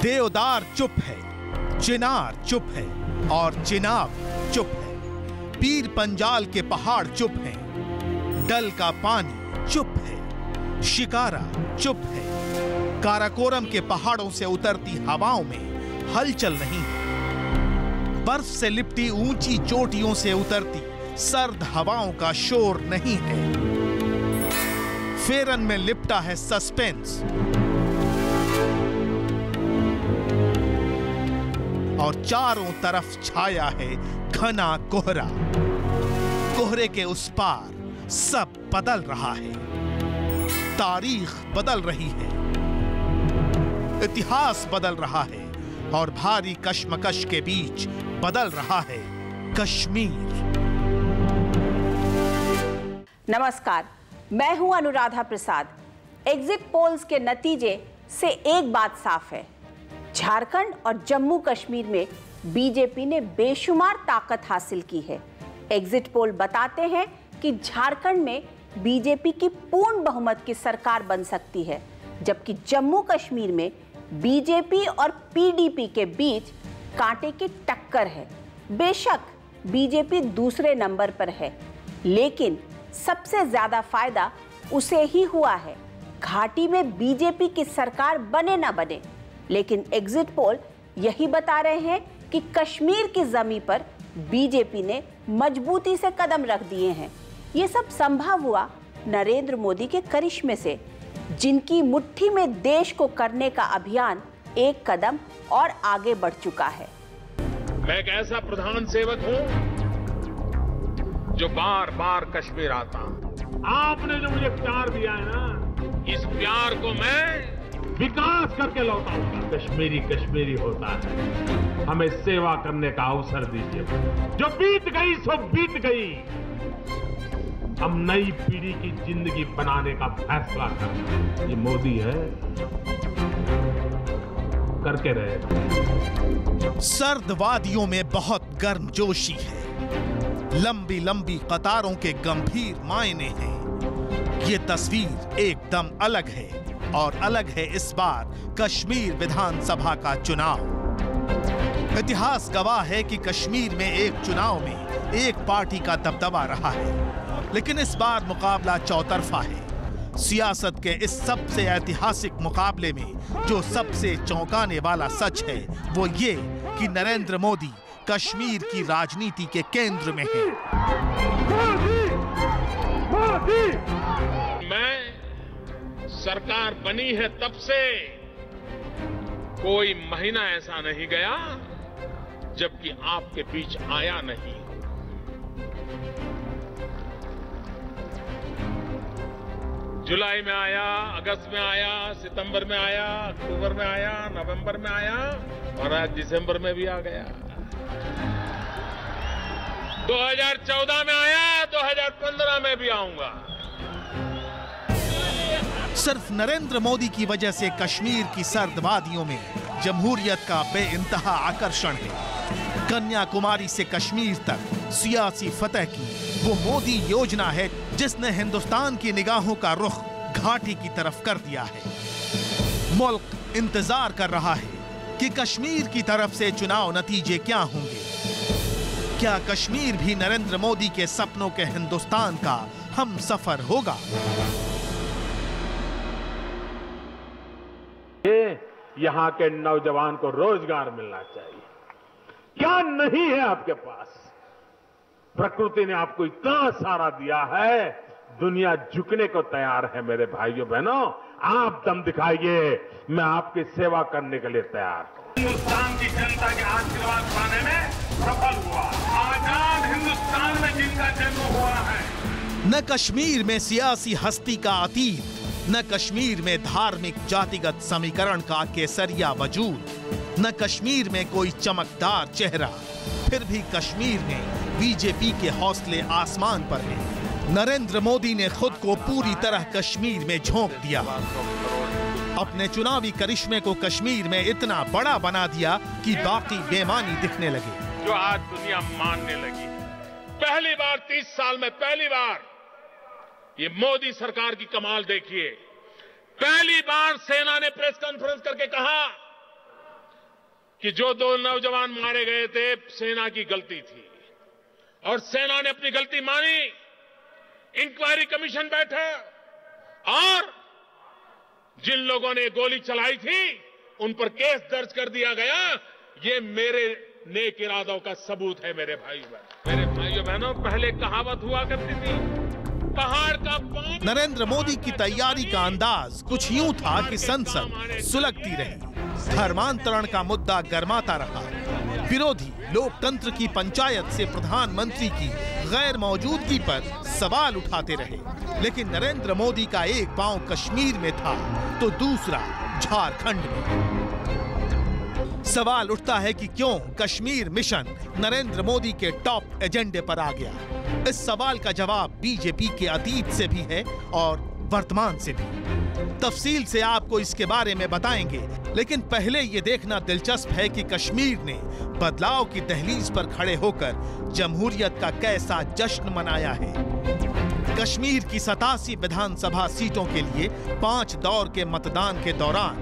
देवदार चुप है, चिनार चुप है और चिनाब चुप है। पीर पंजाल के पहाड़ चुप हैं, डल का पानी चुप है, शिकारा चुप है। काराकोरम के पहाड़ों से उतरती हवाओं में हलचल नहीं है। बर्फ से लिपटी ऊंची चोटियों से उतरती सर्द हवाओं का शोर नहीं है। फेरन में लिपटा है सस्पेंस और चारों तरफ छाया है घना कोहरा। कोहरे के उस पार सब बदल रहा है, तारीख बदल रही है, इतिहास बदल रहा है और भारी कश्मकश के बीच बदल रहा है कश्मीर। नमस्कार, मैं हूं अनुराधा प्रसाद। एग्जिट पोल्स के नतीजे से एक बात साफ है, झारखंड और जम्मू कश्मीर में बीजेपी ने बेशुमार ताकत हासिल की है। एग्जिट पोल बताते हैं कि झारखंड में बीजेपी की पूर्ण बहुमत की सरकार बन सकती है, जबकि जम्मू कश्मीर में बीजेपी और पीडीपी के बीच कांटे की टक्कर है। बेशक बीजेपी दूसरे नंबर पर है, लेकिन सबसे ज्यादा फायदा उसे ही हुआ है। घाटी में बीजेपी की सरकार बने ना बने, लेकिन एग्जिट पोल यही बता रहे हैं कि कश्मीर की जमीन पर बीजेपी ने मजबूती से कदम रख दिए हैं। ये सब संभव हुआ नरेंद्र मोदी के करिश्मे से, जिनकी मुट्ठी में देश को करने का अभियान एक कदम और आगे बढ़ चुका है। मैं एक ऐसा प्रधान सेवक हूं जो बार बार कश्मीर आता हूं। आपने जो मुझे प्यार दिया है ना, इस प्यार को मैं विकास करके लौटाऊंगा। कश्मीरी कश्मीरी होता है, हमें सेवा करने का अवसर दीजिए। जो बीत गई सो बीत गई, हम नई पीढ़ी की जिंदगी बनाने का फैसला करना। ये मोदी है, करके रहे। सर्द वादियों में बहुत गर्मजोशी है, लंबी लंबी कतारों के गंभीर मायने हैं। ये तस्वीर एकदम अलग है और अलग है इस बार कश्मीर विधानसभा का चुनाव। इतिहास गवाह है कि कश्मीर में एक चुनाव में एक पार्टी का दबदबा रहा है, लेकिन इस बार मुकाबला चौतरफा है। सियासत के इस सबसे ऐतिहासिक मुकाबले में जो सबसे चौंकाने वाला सच है वो ये कि नरेंद्र मोदी कश्मीर की राजनीति के केंद्र में है। मैं सरकार बनी है तब से कोई महीना ऐसा नहीं गया जबकि आपके बीच आया नहीं। जुलाई में आया, अगस्त में आया, सितंबर में आया, अक्टूबर में आया, नवंबर में आया और आज दिसंबर में भी आ गया। 2014 में आया, 2015 में भी आऊंगा। सिर्फ नरेंद्र मोदी की वजह से कश्मीर की सर्द वादियों में जमहूरियत का बेइंतहा आकर्षण है। कन्याकुमारी से कश्मीर तक सियासी फतह की वो मोदी योजना है जिसने हिंदुस्तान की निगाहों का रुख घाटी की तरफ कर दिया है। मुल्क इंतजार कर रहा है कि कश्मीर की तरफ से चुनाव नतीजे क्या होंगे। क्या कश्मीर भी नरेंद्र मोदी के सपनों के हिंदुस्तान का हमसफर होगा? यहां के नौजवान को रोजगार मिलना चाहिए। क्या नहीं है आपके पास? प्रकृति ने आपको इतना सारा दिया है, दुनिया झुकने को तैयार है। मेरे भाइयों बहनों, आप दम दिखाइए, मैं आपकी सेवा करने के लिए तैयार हूं। हिंदुस्तान की जनता के आशीर्वाद पाने में सफल हुआ। आजाद हिंदुस्तान में जिनका जन्म हुआ है। न कश्मीर में सियासी हस्ती का अतीत, न कश्मीर में धार्मिक जातिगत समीकरण का केसरिया वजूद, न कश्मीर में कोई चमकदार चेहरा, फिर भी कश्मीर में बीजेपी के हौसले आसमान पर हैं। नरेंद्र मोदी ने खुद को पूरी तरह कश्मीर में झोंक दिया। अपने चुनावी करिश्मे को कश्मीर में इतना बड़ा बना दिया कि बाकी बेमानी दिखने लगे। जो आज दुनिया मानने लगी, पहली बार 30 साल में पहली बार ये मोदी सरकार की कमाल देखिए। पहली बार सेना ने प्रेस कॉन्फ्रेंस करके कहा कि जो 2 नौजवान मारे गए थे सेना की गलती थी और सेना ने अपनी गलती मानी। इंक्वायरी कमीशन बैठा और जिन लोगों ने गोली चलाई थी उन पर केस दर्ज कर दिया गया। ये मेरे नेक इरादों का सबूत है मेरे भाइयों बहनों। पहले कहावत हुआ करती थी, पहाड़ का पानी। नरेंद्र मोदी की तैयारी का अंदाज कुछ यूं था कि संसद सुलगती रही, धर्मांतरण का मुद्दा गर्माता रहा, विरोधी लोकतंत्र की पंचायत से प्रधानमंत्री की गैर मौजूदगी पर सवाल उठाते रहे। लेकिन नरेंद्र मोदी का एक पांव कश्मीर में था तो दूसरा झारखंड में। सवाल उठता है कि क्यों कश्मीर मिशन नरेंद्र मोदी के टॉप एजेंडे पर आ गया। इस सवाल का जवाब बीजेपी के अतीत से भी है और वर्तमान से भी। तफसील से आपको इसके बारे में बताएंगे, लेकिन पहले ये देखना दिलचस्प है कि कश्मीर ने बदलाव की दहलीज पर खड़े होकर जमहूरियत का कैसा जश्न मनाया है। कश्मीर की 87 विधानसभा सीटों के लिए 5 दौर के मतदान के दौरान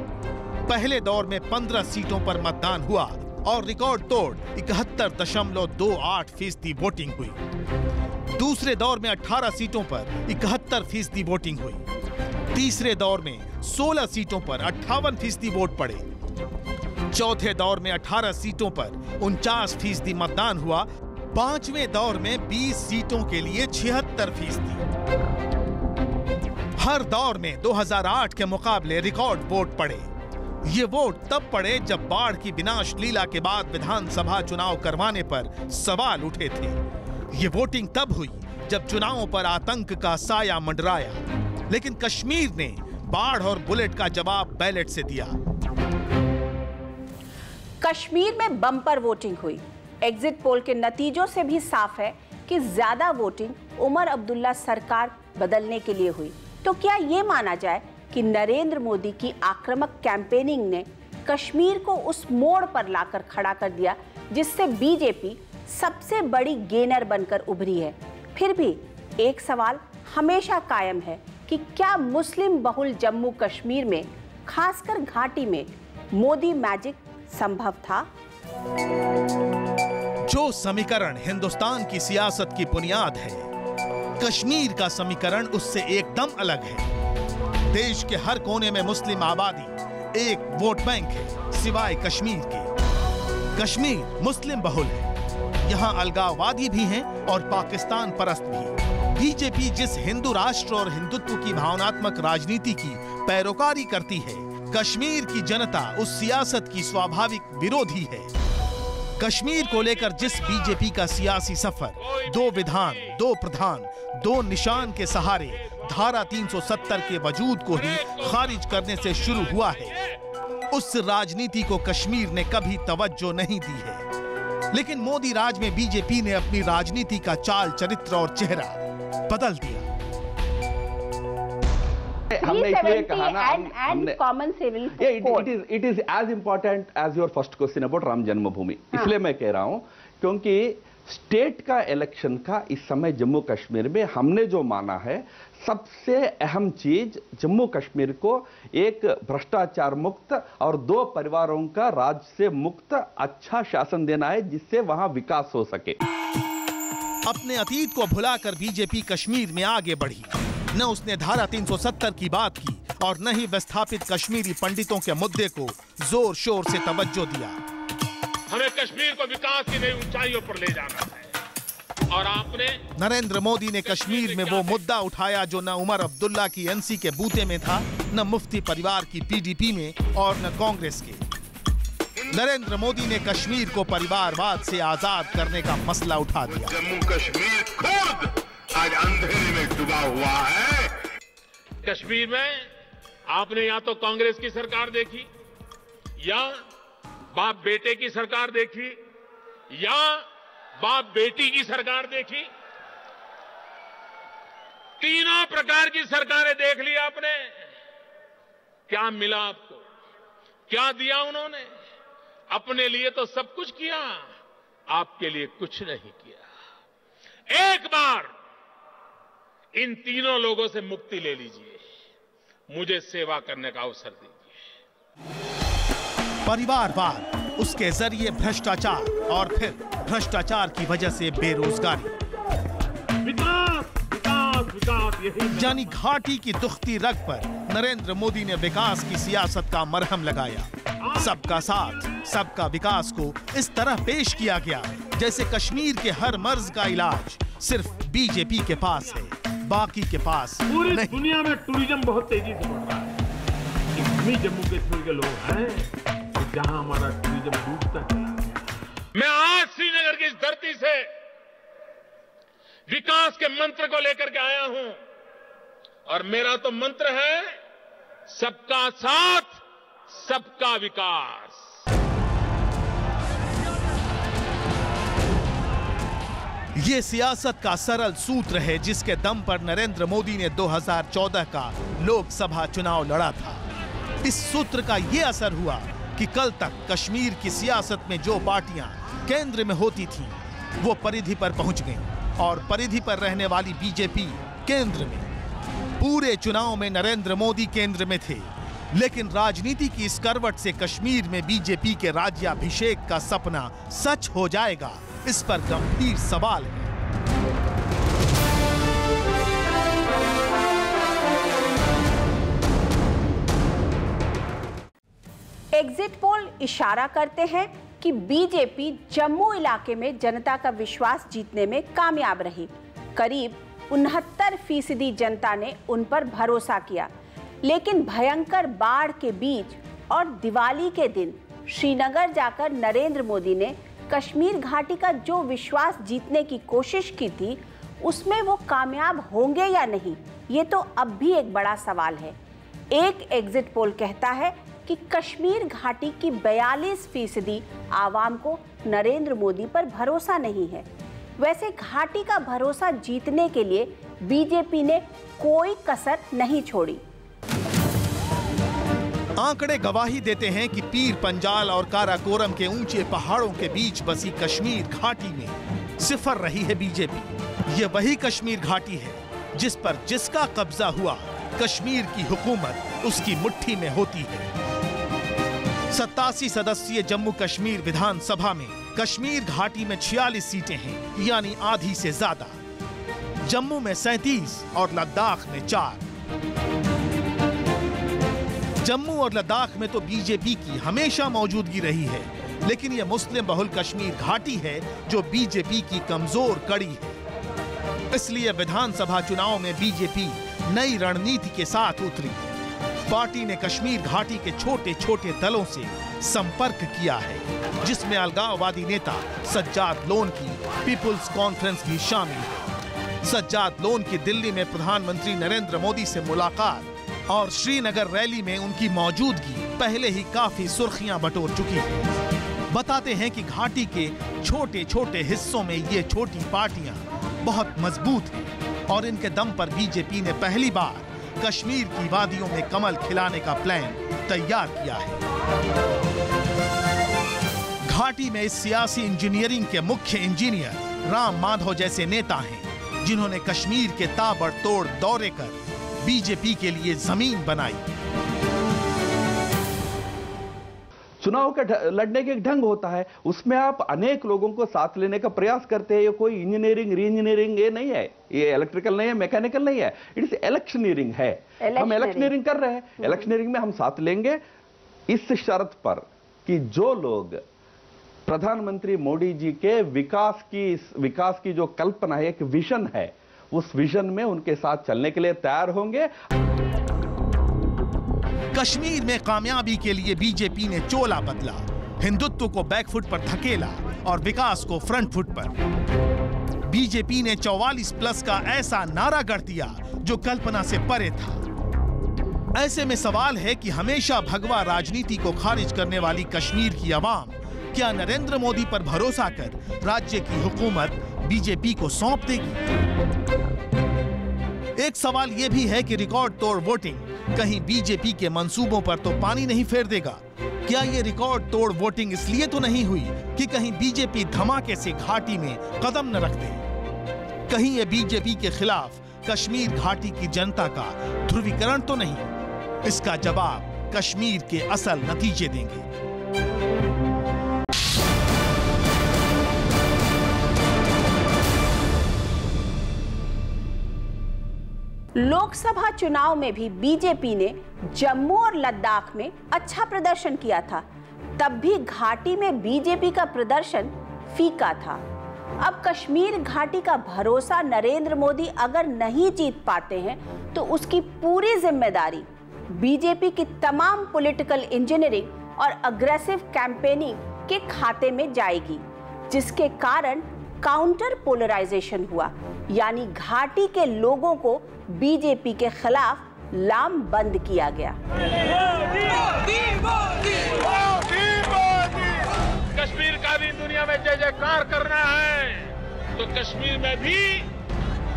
पहले दौर में 15 सीटों पर मतदान हुआ और रिकॉर्ड तोड़ 71.28% वोटिंग हुई। दूसरे दौर में 18 सीटों पर 71% वोटिंग हुई। तीसरे दौर में 16 सीटों पर 58% वोट पड़े। चौथे दौर में 18 सीटों पर 49% मतदान हुआ। पांचवें दौर में 20 सीटों के लिए 76%। हर दौर में 2008 के मुकाबले रिकॉर्ड वोट पड़े। ये वोट तब पड़े जब बाढ़ की विनाश लीला के बाद विधानसभा चुनाव करवाने पर सवाल उठे थे। ये वोटिंग तब हुई जब चुनावों पर आतंक का साया मंडराया। लेकिन कश्मीर ने बाढ़ और बुलेट का जवाब बैलेट से दिया। कश्मीर में बम्पर वोटिंग हुई। एग्जिट पोल के नतीजों से भी साफ है कि ज्यादा वोटिंग उमर अब्दुल्ला सरकार बदलने के लिए हुई। तो क्या ये माना जाए कि नरेंद्र मोदी की आक्रामक कैंपेनिंग ने कश्मीर को उस मोड़ पर लाकर खड़ा कर दिया जिससे बीजेपी सबसे बड़ी गेनर बनकर उभरी है? फिर भी एक सवाल हमेशा कायम है कि क्या मुस्लिम बहुल जम्मू कश्मीर में, खासकर घाटी में, मोदी मैजिक संभव था? जो समीकरण हिंदुस्तान की सियासत की बुनियाद है, कश्मीर का समीकरण उससे एकदम अलग है। देश के हर कोने में मुस्लिम आबादी एक वोट बैंक है, सिवाय कश्मीर के। कश्मीर मुस्लिम बहुल है, यहाँ अलगाववादी भी हैं और पाकिस्तान परस्त भी। बीजेपी जिस हिंदू राष्ट्र और हिंदुत्व की भावनात्मक राजनीति की पैरोकारी करती है, कश्मीर की जनता उस सियासत की स्वाभाविक विरोधी है। कश्मीर को लेकर जिस बीजेपी का सियासी सफर 2 विधान, 2 प्रधान, 2 निशान के सहारे धारा 370 के वजूद को ही खारिज करने से शुरू हुआ है, उस राजनीति को कश्मीर ने कभी तवज्जो नहीं दी है। लेकिन मोदी राज में बीजेपी ने अपनी राजनीति का चाल चरित्र और चेहरा बदल दिया। हमने इसलिए कहा ना, it is as important as your first question about Ram Janmabhoomi. इसलिए मैं कह रहा हूं क्योंकि स्टेट का इलेक्शन का इस समय जम्मू कश्मीर में हमने जो माना है, सबसे अहम चीज जम्मू कश्मीर को एक भ्रष्टाचार मुक्त और 2 परिवारों का राज से मुक्त अच्छा शासन देना है, जिससे वहां विकास हो सके। अपने अतीत को भुलाकर बीजेपी कश्मीर में आगे बढ़ी। न उसने धारा 370 की बात की और न ही विस्थापित कश्मीरी पंडितों के मुद्दे को जोर शोर से तवज्जो दिया। हमें कश्मीर को विकास की नई ऊंचाइयों पर ले जाना है और आपने नरेंद्र मोदी ने कश्मीर में वो मुद्दा उठाया जो न उमर अब्दुल्ला की एनसी के बूते में था, न मुफ्ती परिवार की पीडीपी में और न कांग्रेस के। नरेंद्र मोदी ने कश्मीर को परिवारवाद से आजाद करने का मसला उठा दिया। जम्मू कश्मीर खुद आज अंधेरे में डूबा हुआ है। कश्मीर में आपने या तो कांग्रेस की सरकार देखी, या बाप बेटे की सरकार देखी, या बाप बेटी की सरकार देखी। तीनों प्रकार की सरकारें देख ली आपने। क्या मिला आपको? क्या दिया उन्होंने? अपने लिए तो सब कुछ किया, आपके लिए कुछ नहीं किया। एक बार इन तीनों लोगों से मुक्ति ले लीजिए, मुझे सेवा करने का अवसर दीजिए। परिवारवाद, उसके जरिए भ्रष्टाचार और फिर भ्रष्टाचार की वजह से बेरोजगारी। विकास विकास विकास, यही यानी घाटी की दुखती रग पर नरेंद्र मोदी ने विकास की सियासत का मरहम लगाया। सबका साथ सबका विकास को इस तरह पेश किया गया जैसे कश्मीर के हर मर्ज का इलाज सिर्फ बीजेपी के पास है, बाकी के पास पूरी नहीं। दुनिया में टूरिज्म बहुत तेजी से बढ़ रहा है। इतनी जम्मू कश्मीर के लोग हैं कि जहां हमारा टूरिज्म डूबता चला गया। मैं आज श्रीनगर की इस धरती से विकास के मंत्र को लेकर के आया हूं और मेरा तो मंत्र है सबका साथ सबका विकास। ये सियासत का सरल सूत्र है जिसके दम पर नरेंद्र मोदी ने 2014 का लोकसभा चुनाव लड़ा था। इस सूत्र का ये असर हुआ कि कल तक कश्मीर की सियासत में जो पार्टियां केंद्र में होती थीं, वो परिधि पर पहुंच गईं और परिधि पर रहने वाली बीजेपी केंद्र में। पूरे चुनाव में नरेंद्र मोदी केंद्र में थे, लेकिन राजनीति की इस करवट से कश्मीर में बीजेपी के राज्याभिषेक का सपना सच हो जाएगा, इस पर गंभीर सवाल है। एग्जिट पोल इशारा करते हैं कि बीजेपी जम्मू इलाके में जनता का विश्वास जीतने में कामयाब रही। करीब 69% जनता ने उन पर भरोसा किया, लेकिन भयंकर बाढ़ के बीच और दिवाली के दिन श्रीनगर जाकर नरेंद्र मोदी ने कश्मीर घाटी का जो विश्वास जीतने की कोशिश की थी, उसमें वो कामयाब होंगे या नहीं, ये तो अब भी एक बड़ा सवाल है। एक एग्जिट पोल कहता है कि कश्मीर घाटी की 42% आवाम को नरेंद्र मोदी पर भरोसा नहीं है। वैसे घाटी का भरोसा जीतने के लिए बीजेपी ने कोई कसर नहीं छोड़ी। आंकड़े गवाही देते हैं कि पीर पंजाल और काराकोरम के ऊंचे पहाड़ों के बीच बसी कश्मीर घाटी में सिफर रही है बीजेपी। ये वही कश्मीर घाटी है जिस पर जिसका कब्जा हुआ, कश्मीर की हुकूमत उसकी मुट्ठी में होती है। 87 सदस्यीय जम्मू कश्मीर विधानसभा में कश्मीर घाटी में 46 सीटें हैं, यानी आधी से ज्यादा। जम्मू में 37 और लद्दाख में 4। जम्मू और लद्दाख में तो बीजेपी की हमेशा मौजूदगी रही है, लेकिन यह मुस्लिम बहुल कश्मीर घाटी है जो बीजेपी की कमजोर कड़ी है। इसलिए विधानसभा चुनाव में बीजेपी नई रणनीति के साथ उतरी। पार्टी ने कश्मीर घाटी के छोटे छोटे दलों से संपर्क किया है, जिसमें अलगाववादी नेता सज्जाद लोन की पीपुल्स कॉन्फ्रेंस भी शामिल है। सज्जाद लोन की दिल्ली में प्रधानमंत्री नरेंद्र मोदी से मुलाकात और श्रीनगर रैली में उनकी मौजूदगी पहले ही काफी सुर्खियां बटोर चुकी है। बताते हैं कि घाटी के छोटे छोटे हिस्सों में ये छोटी पार्टियां बहुत मजबूत हैं और इनके दम पर बीजेपी ने पहली बार कश्मीर की वादियों में कमल खिलाने का प्लान तैयार किया है। घाटी में इस सियासी इंजीनियरिंग के मुख्य इंजीनियर राम माधव जैसे नेता हैं, जिन्होंने कश्मीर के ताबड़तोड़ दौरे कर बीजेपी के लिए जमीन बनाई। चुनाव का लड़ने के एक ढंग होता है, उसमें आप अनेक लोगों को साथ लेने का प्रयास करते हैं। ये कोई इंजीनियरिंग री इंजीनियरिंग ये नहीं है, ये इलेक्ट्रिकल नहीं है, मैकेनिकल नहीं है, इट इज इलेक्शनियरिंग है। हम इलेक्शनियरिंग कर रहे हैं। इलेक्शनियरिंग में हम साथ लेंगे इस शर्त पर कि जो लोग प्रधानमंत्री मोदी जी के विकास की जो कल्पना है, एक विजन है, उस विजन में उनके साथ चलने के लिए तैयार होंगे। कश्मीर में कामयाबी के लिए बीजेपी ने चोला बदला, हिंदुत्व को बैकफुट पर धकेला और विकास को फ्रंट फुट पर। बीजेपी ने 44+ का ऐसा नारा गढ़ दिया जो कल्पना से परे था। ऐसे में सवाल है कि हमेशा भगवा राजनीति को खारिज करने वाली कश्मीर की आवाम क्या नरेंद्र मोदी पर भरोसा कर राज्य की हुकूमत बीजेपी को सौंप देगी? एक सवाल यह भी है कि रिकॉर्ड तोड़ वोटिंग कहीं बीजेपी के मंसूबों पर तो पानी नहीं फेर देगा। क्या यह रिकॉर्ड तोड़ वोटिंग इसलिए तो नहीं हुई कि कहीं बीजेपी धमाके से घाटी में कदम न रख दे? कहीं यह बीजेपी के खिलाफ कश्मीर घाटी की जनता का ध्रुवीकरण तो नहीं? इसका जवाब कश्मीर के असल नतीजे देंगे। लोकसभा चुनाव में भी बीजेपी ने जम्मू और लद्दाख में अच्छा प्रदर्शन किया था, तब भी घाटी में बीजेपी का प्रदर्शन फीका था। अब कश्मीर घाटी का भरोसा नरेंद्र मोदी अगर नहीं जीत पाते हैं तो उसकी पूरी जिम्मेदारी बीजेपी की तमाम पॉलिटिकल इंजीनियरिंग और अग्रेसिव कैंपेनिंग के खाते में जाएगी, जिसके कारण काउंटर पोलराइजेशन हुआ, यानी घाटी के लोगों को बीजेपी के खिलाफ लामबंद किया गया। कश्मीर का भी दुनिया में जय जयकार करना है तो कश्मीर में भी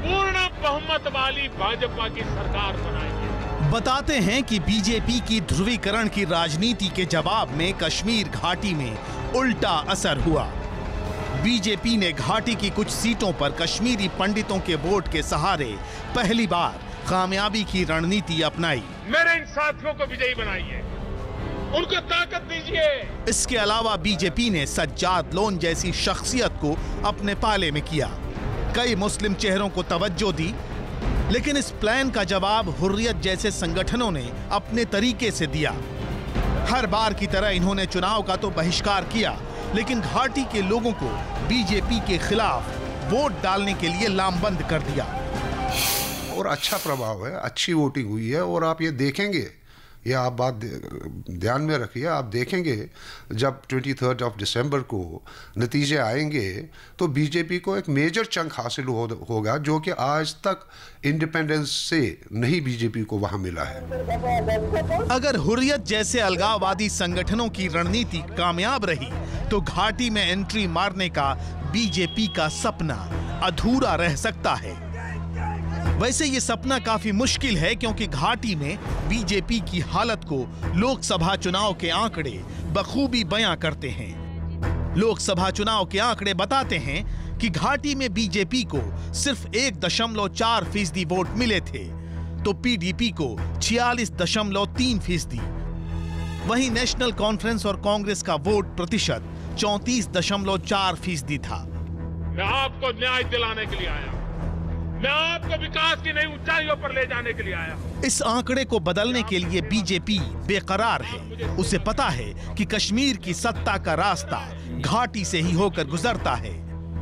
पूर्ण बहुमत वाली भाजपा की सरकार बनाएंगे। बताते हैं कि बीजेपी की ध्रुवीकरण की राजनीति के जवाब में कश्मीर घाटी में उल्टा असर हुआ। बीजेपी ने घाटी की कुछ सीटों पर कश्मीरी पंडितों के वोट के सहारे पहली बार कामयाबी की रणनीति अपनाई। मेरे इन साथियों को विजयी बनाइए, उनको ताकत दीजिए। इसके अलावा बीजेपी ने सज्जाद लोन जैसी शख्सियत को अपने पाले में किया, कई मुस्लिम चेहरों को तवज्जो दी, लेकिन इस प्लान का जवाब हुर्रियत जैसे संगठनों ने अपने तरीके से दिया। हर बार की तरह इन्होंने चुनाव का तो बहिष्कार किया, लेकिन घाटी के लोगों को बीजेपी के खिलाफ वोट डालने के लिए लामबंद कर दिया। और अच्छा प्रभाव है, अच्छी वोटिंग हुई है। और आप ये देखेंगे, ये आप बात ध्यान में रखिए, आप देखेंगे जब 23 दिसंबर को नतीजे आएंगे तो बीजेपी को एक मेजर चंक हासिल होगा जो कि आज तक इंडिपेंडेंस से नहीं बीजेपी को वहां मिला है। अगर हुर्रियत जैसे अलगाववादी संगठनों की रणनीति कामयाब रही तो घाटी में एंट्री मारने का बीजेपी का सपना अधूरा रह सकता है। वैसे ये सपना काफी मुश्किल है, क्योंकि घाटी में बीजेपी की हालत को लोकसभा चुनाव के आंकड़े बखूबी बयां करते हैं। लोकसभा चुनाव के आंकड़े बताते हैं कि घाटी में बीजेपी को सिर्फ 1.4% वोट मिले थे, तो पीडीपी को 46.3%। वहीं नेशनल कॉन्फ्रेंस और कांग्रेस का वोट प्रतिशत 34.4% था। मैं आपको न्याय दिलाने के लिए आया, मैं आपको विकास की नई ऊंचाइयों पर ले जाने के लिए आया हूं। इस आंकड़े को बदलने के लिए बीजेपी बेकरार है। उसे पता है कि कश्मीर की सत्ता का रास्ता घाटी से ही होकर गुजरता है,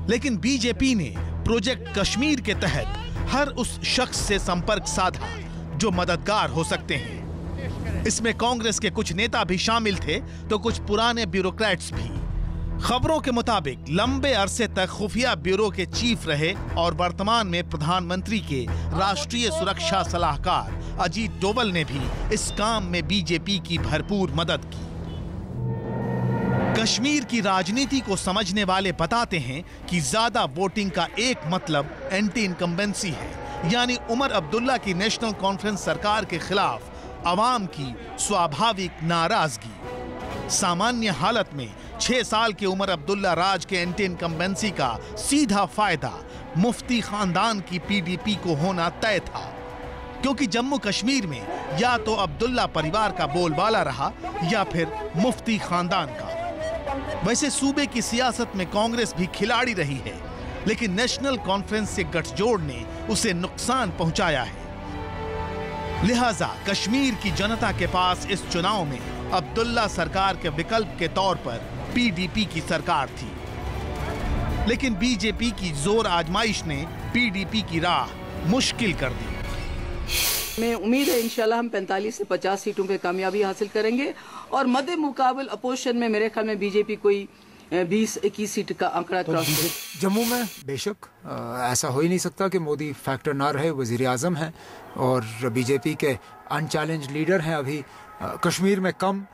लेकिन बीजेपी ने प्रोजेक्ट कश्मीर के तहत हर उस शख्स से संपर्क साधा जो मददगार हो सकते हैं। इसमें कांग्रेस के कुछ नेता भी शामिल थे तो कुछ पुराने ब्यूरोक्रेट्स भी। खबरों के मुताबिक लंबे अरसे तक खुफिया ब्यूरो के चीफ रहे और वर्तमान में प्रधानमंत्री के राष्ट्रीय सुरक्षा सलाहकार अजीत डोवल ने भी इस काम में बीजेपी की भरपूर मदद की। कश्मीर की राजनीति को समझने वाले बताते हैं कि ज्यादा वोटिंग का एक मतलब एंटी इनकम्बेंसी है, यानी उमर अब्दुल्ला की नेशनल कॉन्फ्रेंस सरकार के खिलाफ अवाम की स्वाभाविक नाराजगी। सामान्य हालत में 6 साल के उमर अब्दुल्ला राज के एंटी इनकम्बेंसी का सीधा फायदा मुफ्ती खानदान की पीडीपी को होना तय था, क्योंकि जम्मू कश्मीर में या तो अब्दुल्ला परिवार का बोलबाला रहा या फिर मुफ्ती खानदान का। वैसे सूबे की सियासत में कांग्रेस भी खिलाड़ी रही है, लेकिन नेशनल कॉन्फ्रेंस से गठजोड़ ने उसे नुकसान पहुंचाया है। लिहाजा कश्मीर की जनता के पास इस चुनाव में अब्दुल्ला सरकार के विकल्प के तौर पर पीडीपी की सरकार थी, लेकिन बीजेपी की जोर आजमाइश ने पीडीपी की राह मुश्किल कर दी। मैं उम्मीद है इंशाल्लाह हम 45 से 50 सीटों पे कामयाबी हासिल करेंगे और मध्य मुकाबल अपोजिशन में मेरे ख्याल में बीजेपी कोई 20-21 सीट का आंकड़ा क्रॉस करे। जम्मू में बेशक ऐसा हो ही नहीं सकता कि मोदी फैक्टर ना रहे, वजीर आजम हैं और बीजेपी के अनचैलेंज लीडर हैं अभी। कश्मीर में कम।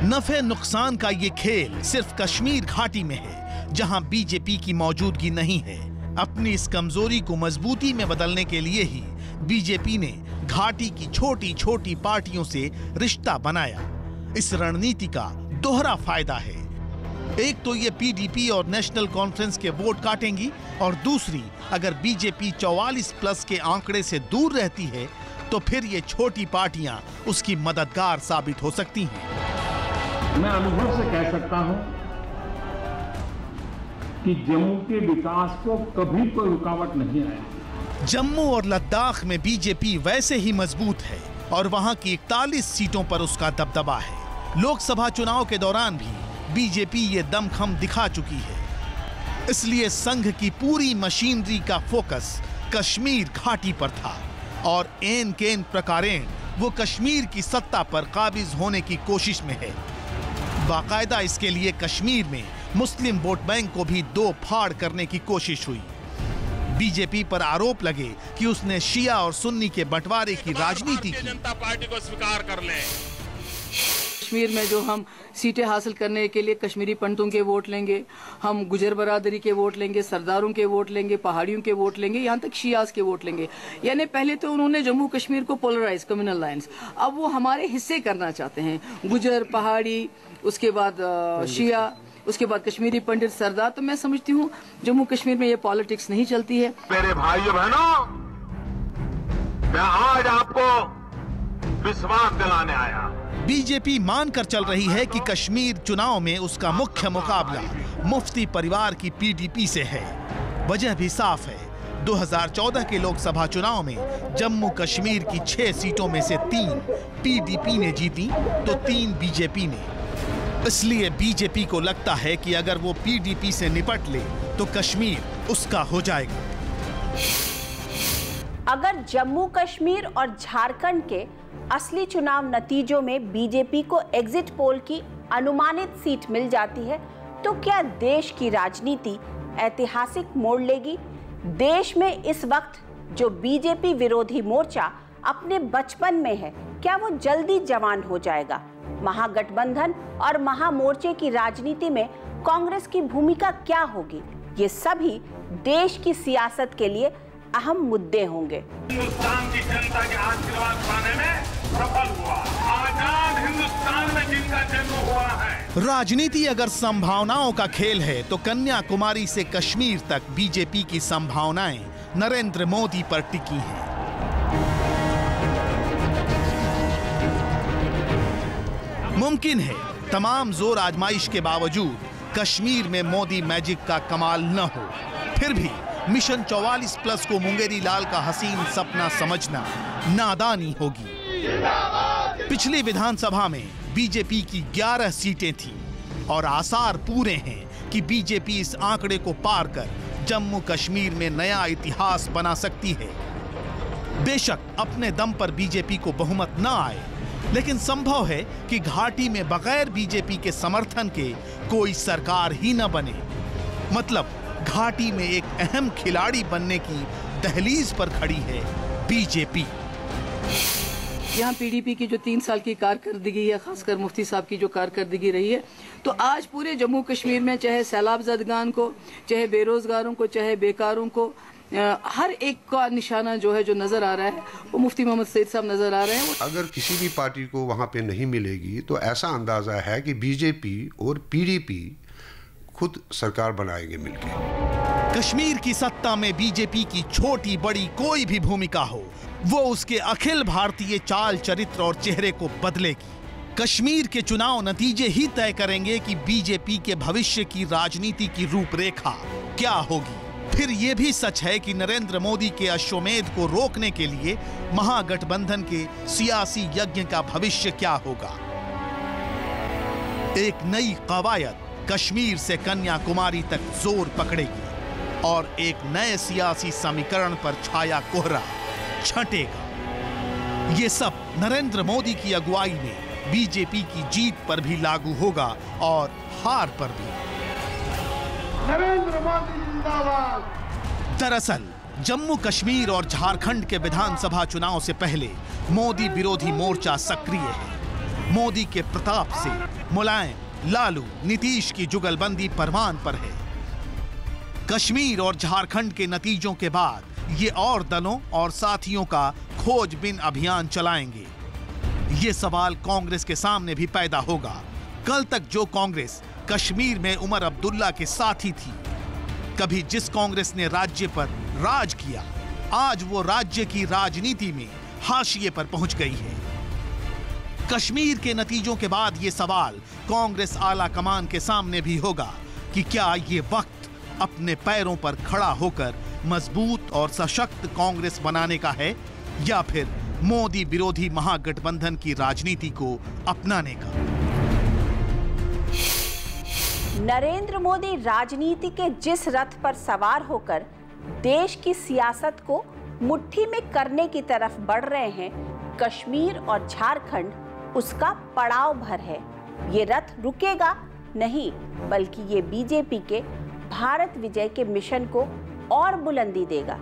नफे नुकसान का ये खेल सिर्फ कश्मीर घाटी में है, जहां बीजेपी की मौजूदगी नहीं है। अपनी इस कमजोरी को मजबूती में बदलने के लिए ही बीजेपी ने घाटी की छोटी छोटी पार्टियों से रिश्ता बनाया। इस रणनीति का दोहरा फायदा है। एक तो ये पीडीपी और नेशनल कॉन्फ्रेंस के वोट काटेंगी, और दूसरी, अगर बीजेपी 44+ के आंकड़े से दूर रहती है तो फिर ये छोटी पार्टियां उसकी मददगार साबित हो सकती हैं। मैं अनुभव से कह सकता हूं कि जम्मू के विकास को कभी कोई रुकावट नहीं आया। जम्मू और लद्दाख में बीजेपी वैसे ही मजबूत है और वहां की 41 सीटों पर उसका दबदबा है। लोकसभा चुनाव के दौरान भी बीजेपी ये दमखम दिखा चुकी है। इसलिए संघ की पूरी मशीनरी का फोकस कश्मीर घाटी पर था और एन केन प्रकारेण वो कश्मीर की सत्ता पर काबिज होने की कोशिश में है। बाकायदा इसके लिए कश्मीर में मुस्लिम वोट बैंक को भी दो फाड़ करने की कोशिश हुई। बीजेपी पर आरोप लगे कि उसने शिया और सुन्नी के बंटवारे की राजनीति की। जनता पार्टी को स्वीकार कर ले। कश्मीर में जो हम सीटें हासिल करने के लिए कश्मीरी पंडितों के वोट लेंगे, हम गुजर बरादरी के वोट लेंगे, सरदारों के वोट लेंगे, पहाड़ियों के वोट लेंगे, यहाँ तक शियास के वोट लेंगे। यानी पहले तो उन्होंने जम्मू कश्मीर को पोलराइज कम्युनल लाइंस, अब वो हमारे हिस्से करना चाहते हैं। गुजर, पहाड़ी, उसके बाद शिया, उसके बाद कश्मीरी पंडित, सरदार। तो मैं समझती हूँ जम्मू कश्मीर में ये पॉलिटिक्स नहीं चलती है। मेरे भाइयों बहनों, मैं आज आपको विश्वास दिलाने आया। बीजेपी मानकर चल रही है कि कश्मीर चुनाव में उसका मुख्य मुकाबला मुफ्ती परिवार की पीडीपी से है। वजह भी साफ है। 2014 के लोकसभा चुनाव में जम्मू कश्मीर की 6 सीटों में से 3 पीडीपी ने जीती तो 3 बीजेपी ने। इसलिए बीजेपी को लगता है कि अगर वो पीडीपी से निपट ले तो कश्मीर उसका हो जाएगा। अगर जम्मू कश्मीर और झारखंड के असली चुनाव नतीजों में बीजेपी को एग्जिट पोल की अनुमानित सीट मिल जाती है तो क्या देश की राजनीति ऐतिहासिक मोड़ लेगी? देश में इस वक्त जो बीजेपी विरोधी मोर्चा अपने बचपन में है, क्या वो जल्दी जवान हो जाएगा? महागठबंधन और महामोर्चे की राजनीति में कांग्रेस की भूमिका क्या होगी? ये सभी देश की सियासत के लिए अहम मुद्दे होंगे। हिंदुस्तान की जनता के आशीर्वाद पाने में सफल हुआ। आजाद हिंदुस्तान में जिनका जन्म हुआ है। राजनीति अगर संभावनाओं का खेल है तो कन्याकुमारी से कश्मीर तक बीजेपी की संभावनाएं नरेंद्र मोदी पर टिकी हैं। मुमकिन है तमाम जोर आजमाइश के बावजूद कश्मीर में मोदी मैजिक का कमाल न हो, फिर भी मिशन 44+ को मुंगेरी लाल का हसीन सपना समझना नादानी होगी। पिछली विधानसभा में बीजेपी की 11 सीटें थीं और आसार पूरे हैं कि बीजेपी इस आंकड़े को पार कर जम्मू कश्मीर में नया इतिहास बना सकती है। बेशक अपने दम पर बीजेपी को बहुमत न आए, लेकिन संभव है कि घाटी में बगैर बीजेपी के समर्थन के कोई सरकार ही न बने। मतलब घाटी में एक अहम खिलाड़ी बनने की दहलीज पर खड़ी है बीजेपी। यहाँ पीडीपी की जो 3 साल की कारकर्दगी है, खासकर मुफ्ती साहब की जो कारकर्दगी रही है, तो आज पूरे जम्मू कश्मीर में चाहे सैलाब ज़दगान को, चाहे बेरोजगारों को, चाहे बेकारों को, हर एक का निशाना जो है जो नजर आ रहा है वो मुफ्ती मोहम्मद सईद साहब नजर आ रहे हैं। अगर किसी भी पार्टी को वहाँ पे नहीं मिलेगी तो ऐसा अंदाजा है कि बीजेपी और पीडीपी खुद सरकार बनाएंगे मिलकर। कश्मीर की सत्ता में बीजेपी की छोटी बड़ी कोई भी भूमिका हो, वो उसके अखिल भारतीय चाल चरित्र और चेहरे को बदलेगी। कश्मीर के चुनाव नतीजे ही तय करेंगे कि बीजेपी के भविष्य की राजनीति की रूपरेखा क्या होगी। फिर यह भी सच है कि नरेंद्र मोदी के अश्वमेध को रोकने के लिए महागठबंधन के सियासी यज्ञ का भविष्य क्या होगा। एक नई कवायद कश्मीर से कन्याकुमारी तक जोर पकड़ेगी और एक नए सियासी समीकरण पर छाया कोहरा छंटेगा। ये सब नरेंद्र मोदी की अगुवाई में बीजेपी की जीत पर भी लागू होगा और हार पर भी। नरेंद्र मोदी जिंदाबाद। दरअसल जम्मू कश्मीर और झारखंड के विधानसभा चुनाव से पहले मोदी विरोधी मोर्चा सक्रिय है। मोदी के प्रताप से मुलायम, लालू, नीतीश की जुगलबंदी परवान पर है। कश्मीर और झारखंड के नतीजों के बाद ये और दलों और साथियों का खोजबीन अभियान चलाएंगे। ये सवाल कांग्रेस के सामने भी पैदा होगा। कल तक जो कांग्रेस कश्मीर में उमर अब्दुल्ला के साथी थी, कभी जिस कांग्रेस ने राज्य पर राज किया, आज वो राज्य की राजनीति में हाशिए पर पहुंच गई है। कश्मीर के नतीजों के बाद ये सवाल कांग्रेस आला कमान के सामने भी होगा कि क्या ये वक्त अपने पैरों पर खड़ा होकर मजबूत और सशक्त कांग्रेस बनाने का है या फिर मोदी विरोधी महागठबंधन की राजनीति को अपनाने का? नरेंद्र मोदी राजनीति के जिस रथ पर सवार होकर देश की सियासत को मुट्ठी में करने की तरफ बढ़ रहे हैं, कश्मीर और झारखंड उसका पड़ाव भर है। ये रथ रुकेगा नहीं, बल्कि ये बीजेपी के भारत विजय के मिशन को और बुलंदी देगा।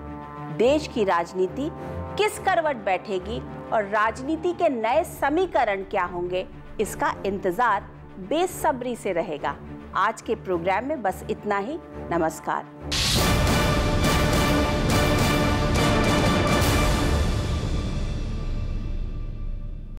देश की राजनीति किस करवट बैठेगी और राजनीति के नए समीकरण क्या होंगे, इसका इंतजार बेसब्री से रहेगा। आज के प्रोग्राम में बस इतना ही। नमस्कार।